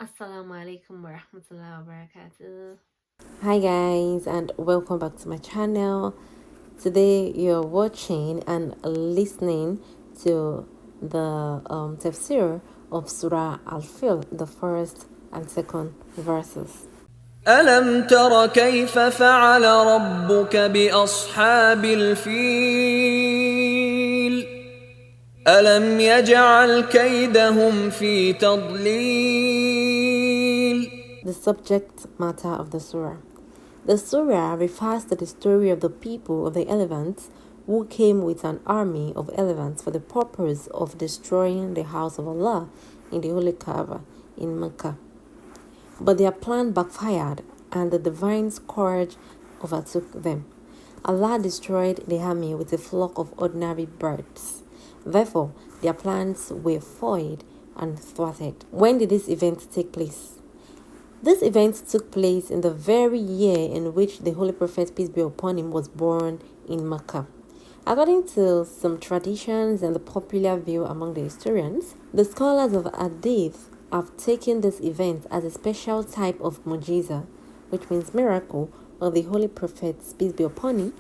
Assalamu alaikum wa rahmatullahi wa barakatuh. Hi guys, and welcome back to my channel. Today you're watching and listening to the Tefsir of Surah Al-Fil, the first and second verses. ألم تر كيف فعل ربك بأصحاب الفيل ألم يجعل كيدهم في تضليل. The subject matter of the Surah. The Surah refers to the story of the people of the elephants who came with an army of elephants for the purpose of destroying the house of Allah in the Holy Kaaba in Mecca. But their plan backfired and the divine scourge overtook them. Allah destroyed the army with a flock of ordinary birds. Therefore, their plans were foiled and thwarted. When did this event take place? This event took place in the very year in which the Holy Prophet, peace be upon him, was born in Mecca. According to some traditions and the popular view among the historians, the scholars of Hadith have taken this event as a special type of mujiza, which means miracle, of the Holy Prophet, peace be upon him,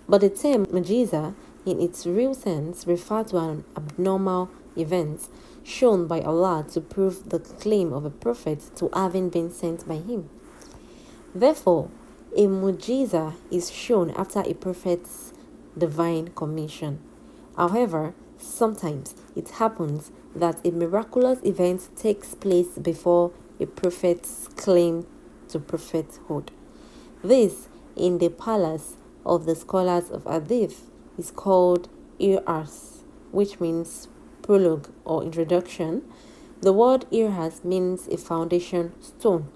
but the term mujiza in its real sense refers to an abnormal event shown by Allah to prove the claim of a prophet to having been sent by him. Therefore, a mujiza is shown after a prophet's divine commission. However, sometimes it happens that a miraculous event takes place before a prophet's claim to prophethood. This, in the palace of the scholars of Hadith, is called Irhas, which means prologue or introduction. The word Irhas means a foundation stone.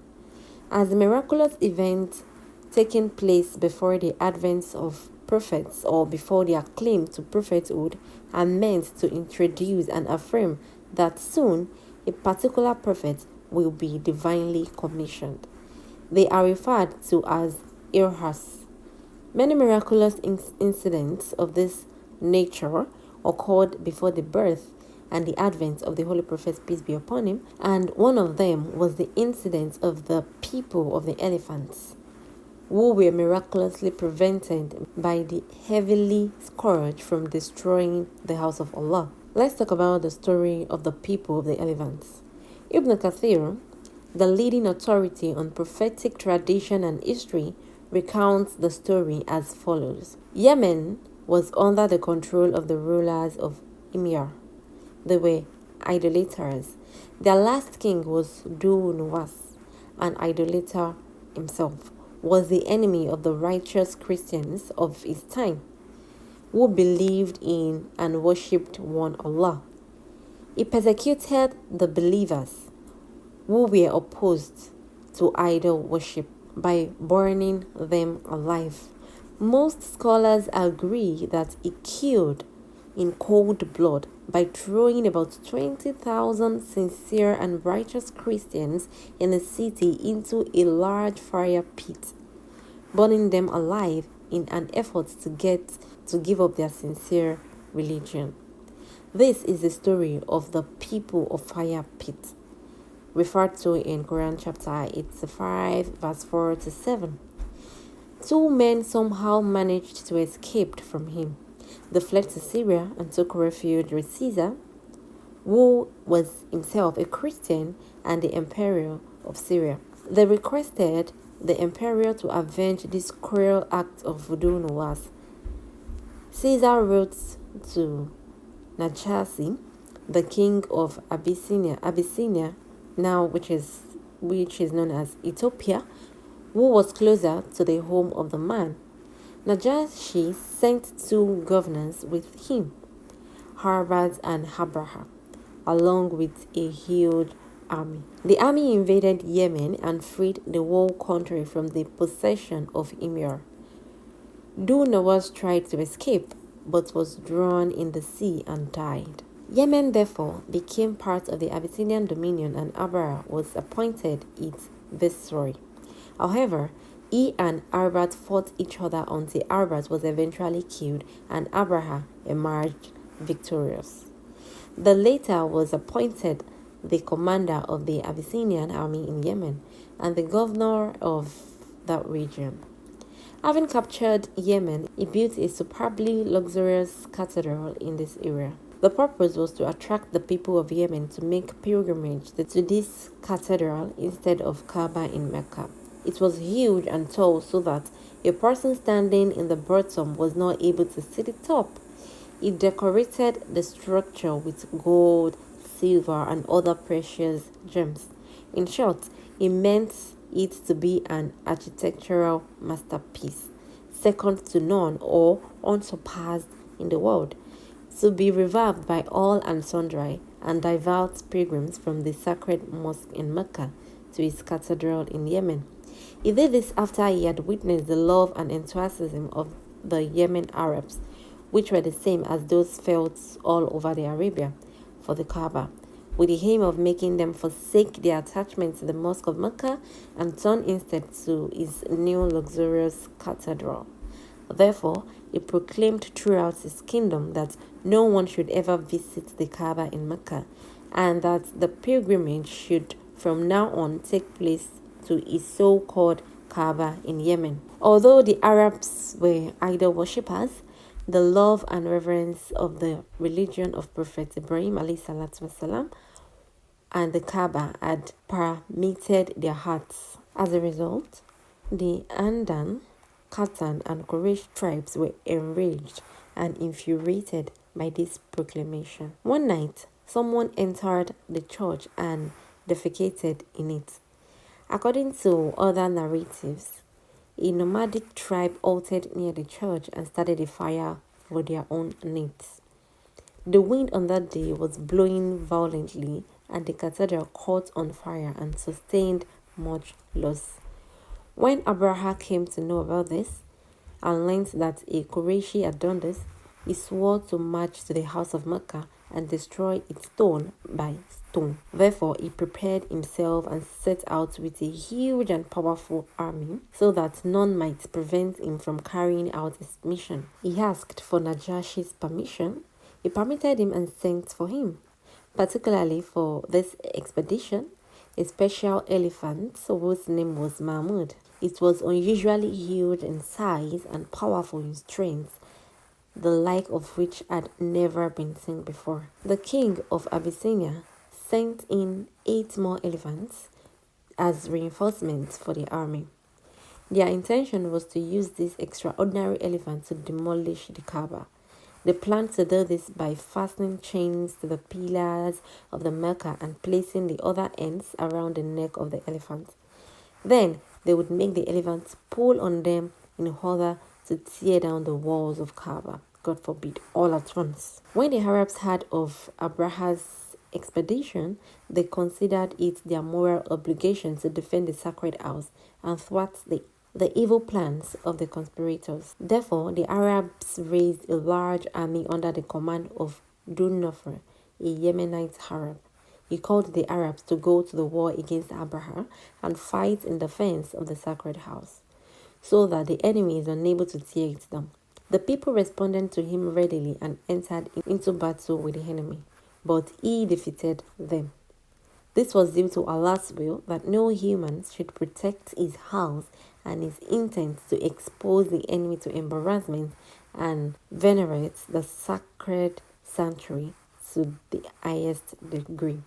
As a miraculous event taking place before the advent of prophets or before their claim to prophethood are meant to introduce and affirm that soon a particular prophet will be divinely commissioned. They are referred to as Irhas. Many miraculous incidents of this nature occurred before the birth and the advent of the Holy Prophet, peace be upon him, and one of them was the incident of the people of the elephants, who were miraculously prevented by the heavily scourge from destroying the house of Allah. Let's talk about the story of the people of the elephants. Ibn Kathir, the leading authority on prophetic tradition and history, recounts the story as follows. Yemen was under the control of the rulers of Emir. They were idolaters. Their last king was Du Nuwas, an idolater himself, was the enemy of the righteous Christians of his time, who believed in and worshipped one Allah. He persecuted the believers who were opposed to idol worship by burning them alive. Most scholars agree that he killed in cold blood by throwing about 20,000 sincere and righteous Christians in the city into a large fire pit, burning them alive in an effort to give up their sincere religion. This is the story of the people of fire pit, referred to in Quran chapter 85 verse 4 to 7. Two men somehow managed to escape from him. They fled to Syria and took refuge with Caesar, who was himself a Christian and the emperor of Syria. They requested the emperor to avenge this cruel act of voodoo Nuwas. Caesar wrote to Najashi, the king of Abyssinia, now which is known as Ethiopia, who was closer to the home of the man. Najashi sent two governors with him, Harvard and Abraha, along with a huge army. The army invaded Yemen and freed the whole country from the possession of Emir. Du Nawas tried to escape, but was drawn in the sea and died. Yemen therefore became part of the Abyssinian dominion and Abraha was appointed its viceroy. However, he and Arbat fought each other until Arbat was eventually killed and Abraha emerged victorious. The latter was appointed the commander of the Abyssinian army in Yemen and the governor of that region. Having captured Yemen, he built a superbly luxurious cathedral in this area. The purpose was to attract the people of Yemen to make pilgrimage to this cathedral instead of Kaaba in Mecca. It was huge and tall so that a person standing in the bottom was not able to see the top. He decorated the structure with gold, silver, and other precious gems. In short, he meant it to be an architectural masterpiece, second to none or unsurpassed in the world, to be revered by all and sundry, and divert pilgrims from the sacred mosque in Mecca to his cathedral in Yemen. He did this after he had witnessed the love and enthusiasm of the Yemen Arabs, which were the same as those felt all over the Arabia, for the Kaaba, with the aim of making them forsake their attachment to the Mosque of Mecca and turn instead to his new luxurious cathedral. Therefore, he proclaimed throughout his kingdom that no one should ever visit the Kaaba in Mecca, and that the pilgrimage should from now on take place to his so-called Kaaba in Yemen. Although the Arabs were idol worshippers, the love and reverence of the religion of Prophet Ibrahim والسلام, and the Kaaba had permeated their hearts. As a result, the Andan, Khatan, and Quraysh tribes were enraged and infuriated by this proclamation. One night, someone entered the church and defecated in it. According to other narratives, a nomadic tribe halted near the church and started a fire for their own needs. The wind on that day was blowing violently, and the cathedral caught on fire and sustained much loss. When Abraha came to know about this and learned that a Qurayshi had done this, he swore to march to the house of Mecca and destroy it stone by stone. Therefore, he prepared himself and set out with a huge and powerful army so that none might prevent him from carrying out his mission. He asked for Najashi's permission. He permitted him and sent for him. Particularly for this expedition, a special elephant whose name was Mahmud. It was unusually huge in size and powerful in strength, the like of which had never been seen before. The king of Abyssinia sent in 8 more elephants as reinforcements for the army. Their intention was to use this extraordinary elephant to demolish the Kaaba. They planned to do this by fastening chains to the pillars of the Mecca and placing the other ends around the neck of the elephant. Then they would make the elephants pull on them in order to tear down the walls of Kaaba, God forbid, all at once. When the Arabs heard of Abraha's expedition, they considered it their moral obligation to defend the sacred house and thwart the evil plans of the conspirators. Therefore, the Arabs raised a large army under the command of Dun Nufr, a Yemenite Arab. He called the Arabs to go to the war against Abraha and fight in defense of the sacred house, so that the enemy is unable to tear it down. The people responded to him readily and entered into battle with the enemy, but he defeated them. This was due to Allah's will that no human should protect his house and his intent to expose the enemy to embarrassment and venerate the sacred sanctuary to the highest degree.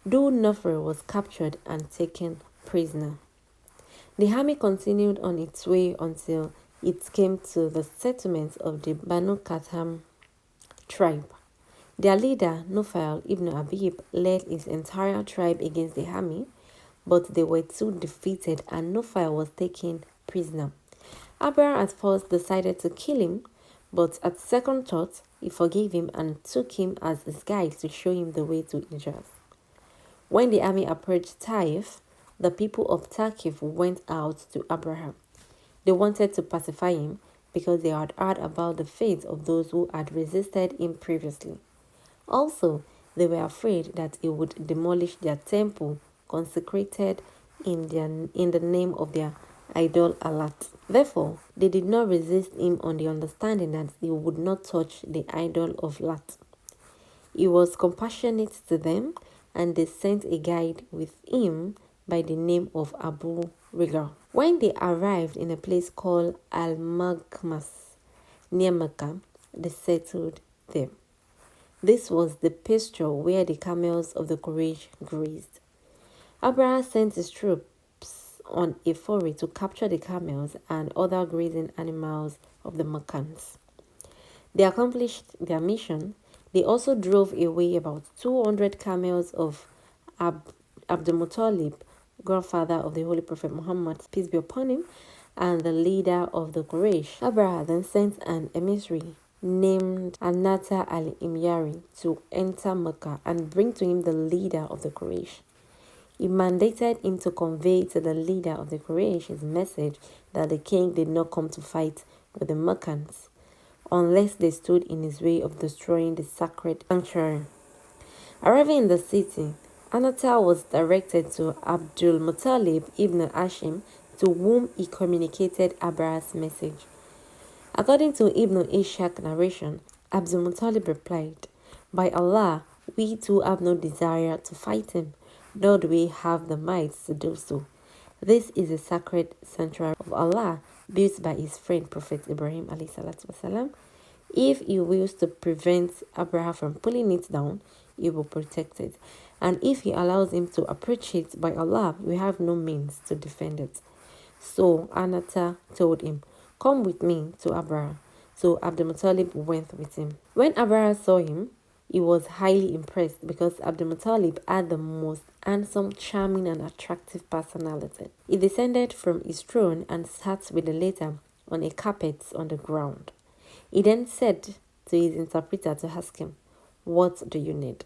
Dhu Nufr was captured and taken prisoner. The army continued on its way until it came to the settlement of the Banu Katam tribe. Their leader, Nufail ibn Abib, led his entire tribe against the army, but they were too defeated and Nufail was taken prisoner. Abraham at first decided to kill him, but at second thought, he forgave him and took him as his guide to show him the way to Hijaz. When the army approached Taif, the people of Takif went out to Abraham. They wanted to pacify him because they had heard about the fate of those who had resisted him previously. Also, they were afraid that he would demolish their temple consecrated in the name of their idol Alat. Therefore, they did not resist him on the understanding that he would not touch the idol of Lat. He was compassionate to them and they sent a guide with him by the name of Abu Rigal. When they arrived in a place called Al-Magmas near Mecca, they settled there. This was the pasture where the camels of the Quraysh grazed. Abraham sent his troops on a foray to capture the camels and other grazing animals of the Meccans. They accomplished their mission. They also drove away about 200 camels of Abdul Muttalib, grandfather of the Holy Prophet Muhammad, peace be upon him, and the leader of the Quraysh. Abraham then sent an emissary named Anata al-Imyari to enter Mecca and bring to him the leader of the Quraysh. He mandated him to convey to the leader of the Quraysh his message that the king did not come to fight with the Meccans unless they stood in his way of destroying the sacred sanctuary. Arriving in the city, Anata was directed to Abdul Muttalib ibn Hashim, to whom he communicated Abraha's message. According to Ibn Ishaq narration, Abdul Muttalib replied, "By Allah, we too have no desire to fight him, nor do we have the might to do so. This is a sacred sanctuary of Allah, built by his friend Prophet Ibrahim (wasalam). If he wills to prevent Abraham from pulling it down, he will protect it. And if he allows him to approach it, by Allah, we have no means to defend it." So Anata told him, "Come with me to Abraham." So Abdul Muttalib went with him. When Abraham saw him, he was highly impressed because Abdul Muttalib had the most handsome, charming, and attractive personality. He descended from his throne and sat with the latter on a carpet on the ground. He then said to his interpreter to ask him, "What do you need?"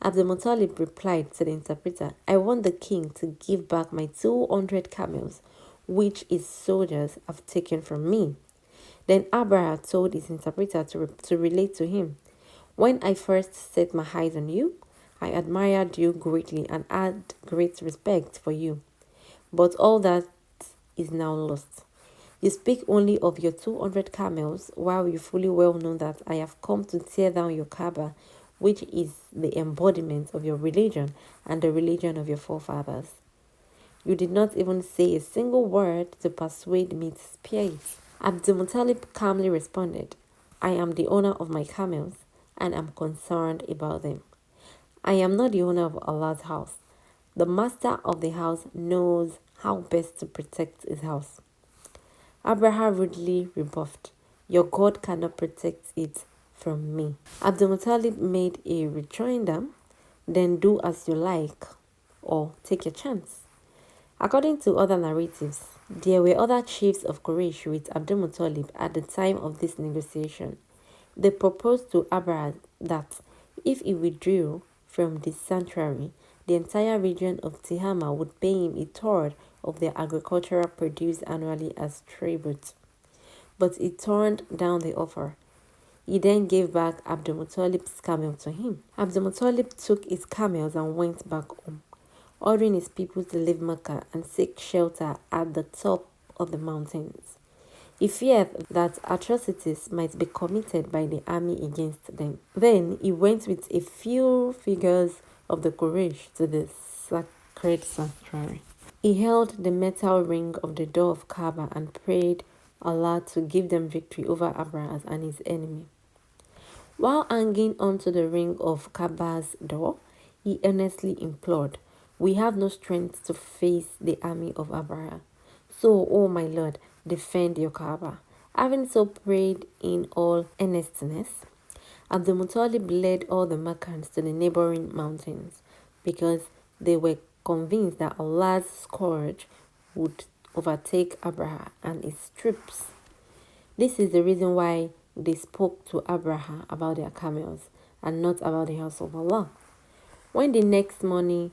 Abdul Muttalib replied to the interpreter, "I want the king to give back my 200 camels, which his soldiers have taken from me." Then Abraham told his interpreter to relate to him, "When I first set my eyes on you, I admired you greatly and had great respect for you. But all that is now lost. You speak only of your 200 camels, while you fully well know that I have come to tear down your Kaaba, which is the embodiment of your religion and the religion of your forefathers. You did not even say a single word to persuade me to spare it." Abdul Muttalib calmly responded, "I am the owner of my camels and am concerned about them. I am not the owner of Allah's house. The master of the house knows how best to protect his house." Abraham rudely rebuffed, "Your God cannot protect it from me." Abdul Muttalib made a rejoinder, "Then do as you like, or take your chance." According to other narratives, there were other chiefs of Quraysh with Abdul Muttalib at the time of this negotiation. They proposed to Abraham that if he withdrew from the sanctuary, the entire region of Tihama would pay him a third of their agricultural produce annually as tribute. But he turned down the offer. He then gave back Abdul Muttalib's camel to him. Abdul Muttalib took his camels and went back home, ordering his people to leave Mecca and seek shelter at the top of the mountains. He feared that atrocities might be committed by the army against them. Then he went with a few figures of the Quraysh to the sacred sanctuary. He held the metal ring of the door of Kaaba and prayed Allah to give them victory over Abraham and his enemy. While hanging onto the ring of Kaaba's door, he earnestly implored, "We have no strength to face the army of Abraham. So, O my Lord, defend your Kaaba." Having so prayed in all earnestness, Abdul Muttalib led all the Meccans to the neighboring mountains because they were convinced that Allah's scourge would overtake Abraham and his troops. This is the reason why they spoke to Abraham about their camels and not about the house of Allah. When the next morning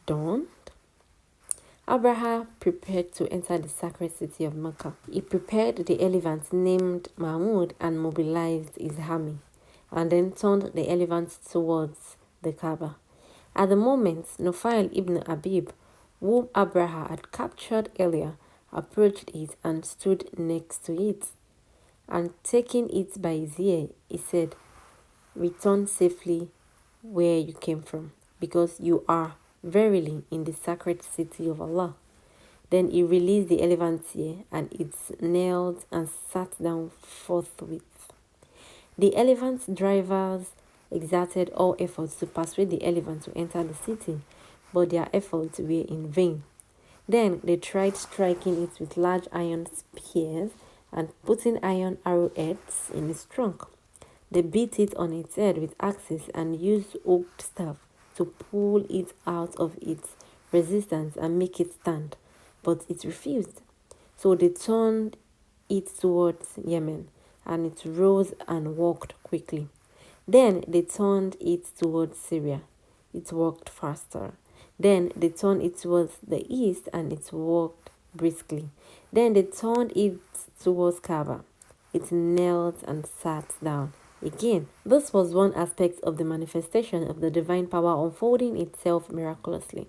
dawned, Abraham prepared to enter the sacred city of Mecca. He prepared the elephant named Mahmud and mobilized his army, and then turned the elephant towards the Kaaba. At the moment, Nufail ibn Habib, whom Abraham had captured earlier, approached it and stood next to it. And taking it by his ear, he said, "Return safely where you came from. because you are verily in the sacred city of Allah. Then he released the elephant's ear, and it knelt and sat down forthwith. The elephant's drivers exerted all efforts to persuade the elephant to enter the city, but their efforts were in vain. Then they tried striking it with large iron spears and putting iron arrowheads in its trunk. They beat it on its head with axes and used oak staff to pull it out of its resistance and make it stand, but it refused. So they turned it towards Yemen, and it rose and walked quickly. Then they turned it towards Syria. It walked faster. Then they turned it towards the east, and it walked briskly. Then they turned it towards Kaaba. It knelt and sat down. Again, this was one aspect of the manifestation of the divine power unfolding itself miraculously.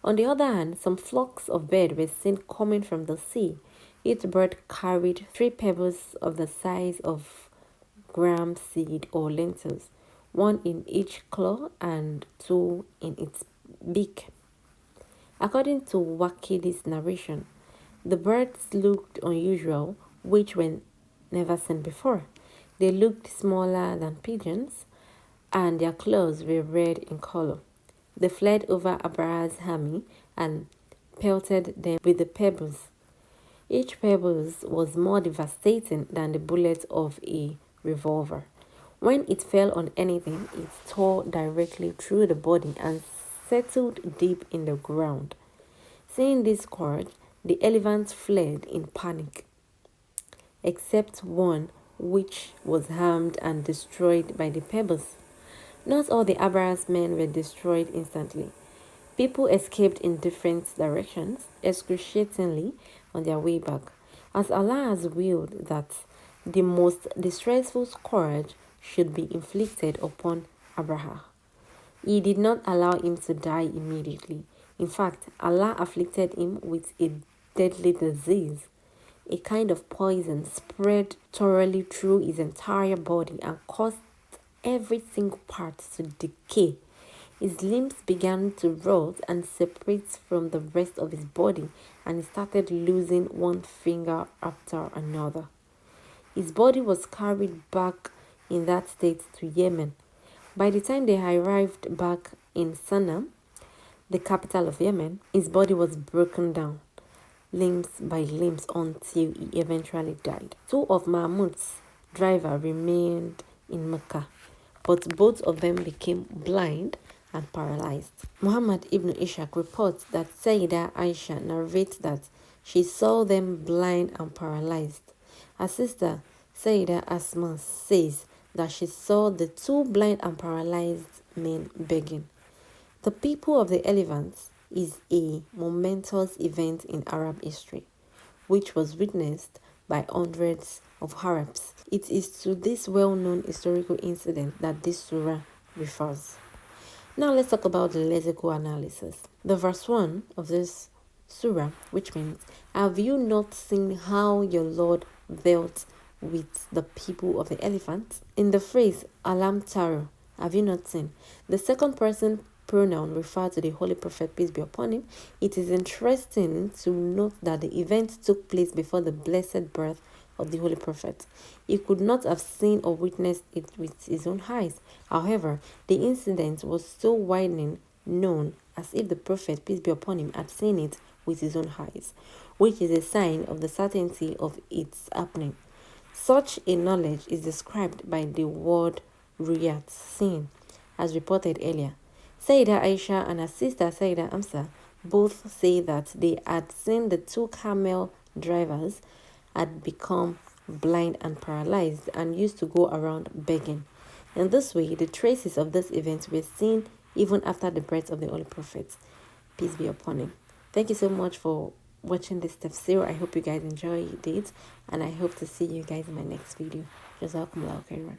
On the other hand, some flocks of birds were seen coming from the sea. Each bird carried 3 pebbles of the size of gram seed or lentils, 1 in each claw and 2 in its beak. According to Wakidi's narration, the birds looked unusual, which were never seen before. They looked smaller than pigeons, and their claws were red in color. They fled over Abraha's army and pelted them with the pebbles. Each pebble was more devastating than the bullet of a revolver. When it fell on anything, it tore directly through the body and settled deep in the ground. Seeing this scourge, the elephants fled in panic, except one which was harmed and destroyed by the pebbles. Not all the Abraha's men were destroyed instantly. People escaped in different directions, excruciatingly on their way back, as Allah has willed that the most distressful scourge should be inflicted upon Abraha. He did not allow him to die immediately. In fact, Allah afflicted him with a deadly disease. A kind of poison spread thoroughly through his entire body and caused every single part to decay. His limbs began to rot and separate from the rest of his body, and he started losing one finger after another. His body was carried back in that state to Yemen. By the time they arrived back in Sana'a, the capital of Yemen, his body was broken down, limbs by limbs, until he eventually died. 2 of Mahmud's drivers remained in Mecca, but both of them became blind and paralyzed. Muhammad ibn Ishaq reports that Sayyidah Aisha narrates that she saw them blind and paralyzed. Her sister Sayyidah Asma says that she saw the 2 blind and paralyzed men begging. The people of the elephants is a momentous event in Arab history, which was witnessed by hundreds of Arabs. It is to this well-known historical incident that this surah refers. Now let's talk about the lexical analysis. The verse 1 of this surah, which means, "Have you not seen how your Lord dealt with the people of the elephant?" In the phrase Alam Taro, have you not seen, the second person pronoun refer to the Holy Prophet, peace be upon him. It is interesting to note that the event took place before the blessed birth of the Holy Prophet. He could not have seen or witnessed it with his own eyes. However, the incident was so widely known as if the Prophet, peace be upon him, had seen it with his own eyes, which is a sign of the certainty of its happening. Such a knowledge is described by the word ruyat, seen, as reported earlier. Sayyidah Aisha and her sister Sayyidah Amsa both say that they had seen the 2 camel drivers had become blind and paralyzed and used to go around begging. In this way, the traces of this event were seen even after the birth of the Holy Prophet, peace be upon him. Thank you so much for watching this Tefsir. I hope you guys enjoyed it, and I hope to see you guys in my next video. Jazakumullahu khairan.